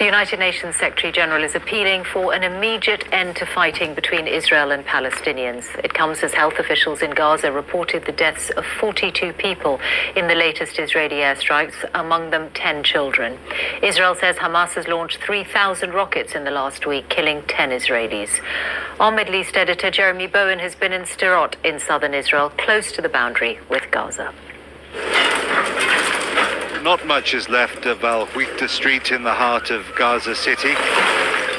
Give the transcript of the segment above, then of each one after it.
The United Nations Secretary General is appealing for an immediate end to fighting between Israel and Palestinians. It comes as health officials in Gaza reported the deaths of 42 people in the latest Israeli airstrikes, among them 10 children. Israel says Hamas has launched 3,000 rockets in the last week, killing 10 Israelis. Our Middle East editor Jeremy Bowen has been in Sderot in southern Israel, close to the boundary with Gaza. Not much is left of Al-Huita Street in the heart of Gaza City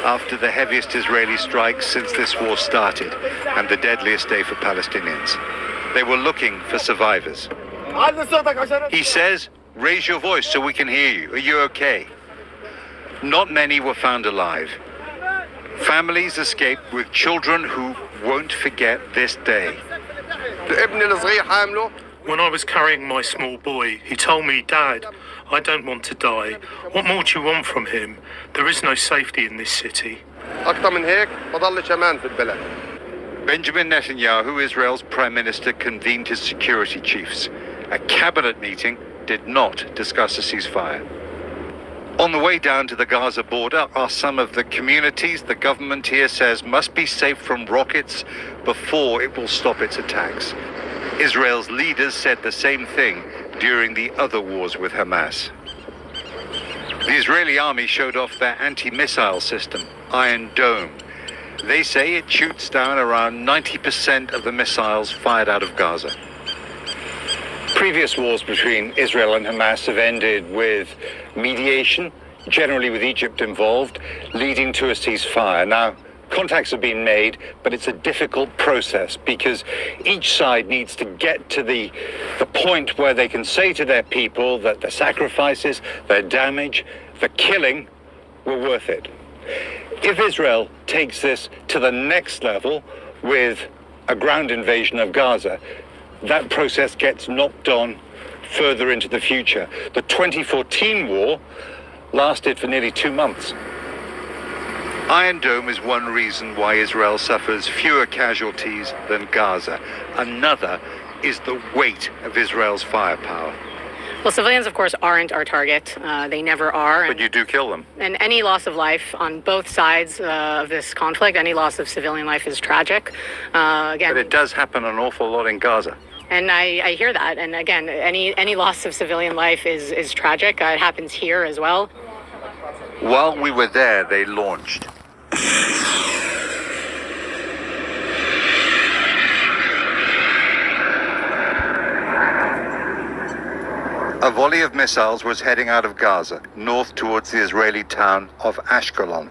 after the heaviest Israeli strikes since this war started and the deadliest day for Palestinians. They were looking for survivors. He says, raise your voice so we can hear you. Are you okay? Not many were found alive. Families escaped with children who won't forget this day. When I was carrying my small boy, he told me, "Dad, I don't want to die. What more do you want from him? There is no safety in this city." Benjamin Netanyahu, Israel's prime minister, convened his security chiefs. A cabinet meeting did not discuss a ceasefire. On the way down to the Gaza border are some of the communities the government here says must be safe from rockets before it will stop its attacks. Israel's leaders said the same thing during the other wars with Hamas. The Israeli army showed off their anti-missile system, Iron Dome. They say it shoots down around 90% of the missiles fired out of Gaza. Previous wars between Israel and Hamas have ended with mediation, generally with Egypt involved, leading to a ceasefire. Now, contacts have been made, but it's a difficult process because each side needs to get to the point where they can say to their people that the sacrifices, their damage, the killing were worth it. If Israel takes this to the next level with a ground invasion of Gaza, that process gets knocked on further into the future. The 2014 war lasted for nearly 2 months. Iron Dome is one reason why Israel suffers fewer casualties than Gaza. Another is the weight of Israel's firepower. Well, civilians, of course, aren't our target. They never are. But you do kill them. And any loss of life on both sides of this conflict, any loss of civilian life is tragic. Again, but it does happen an awful lot in Gaza. And I hear that. And again, any loss of civilian life is tragic. It happens here as well. While we were there, they launched. A volley of missiles was heading out of Gaza, north towards the Israeli town of Ashkelon.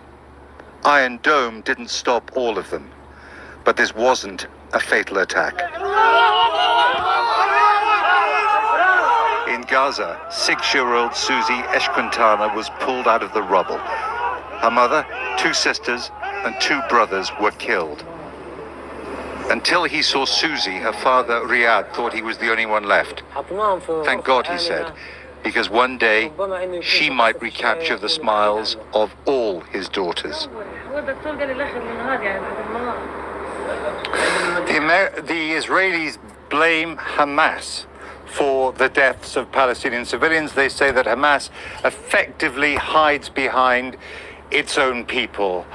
Iron Dome didn't stop all of them, but this wasn't a fatal attack. In Gaza, 6-year-old Susie Eshkantana was pulled out of the rubble. Her mother, 2 sisters, and 2 brothers were killed. Until he saw Susie, her father, Riyad, thought he was the only one left. Thank God, he said, because one day she might recapture the smiles of all his daughters. The Israelis blame Hamas for the deaths of Palestinian civilians. They say that Hamas effectively hides behind its own people.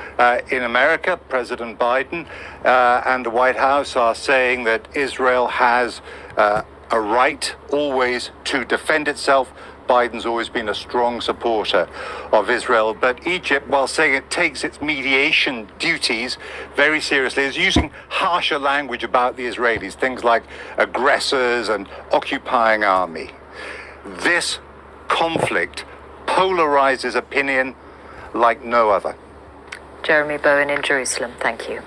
In America, President Biden and the White House are saying that Israel has a right always to defend itself. Biden's always been a strong supporter of Israel, but Egypt, while saying it takes its mediation duties very seriously, is using harsher language about the Israelis, things like aggressors and occupying army. This conflict polarizes opinion like no other. Jeremy Bowen in Jerusalem, thank you.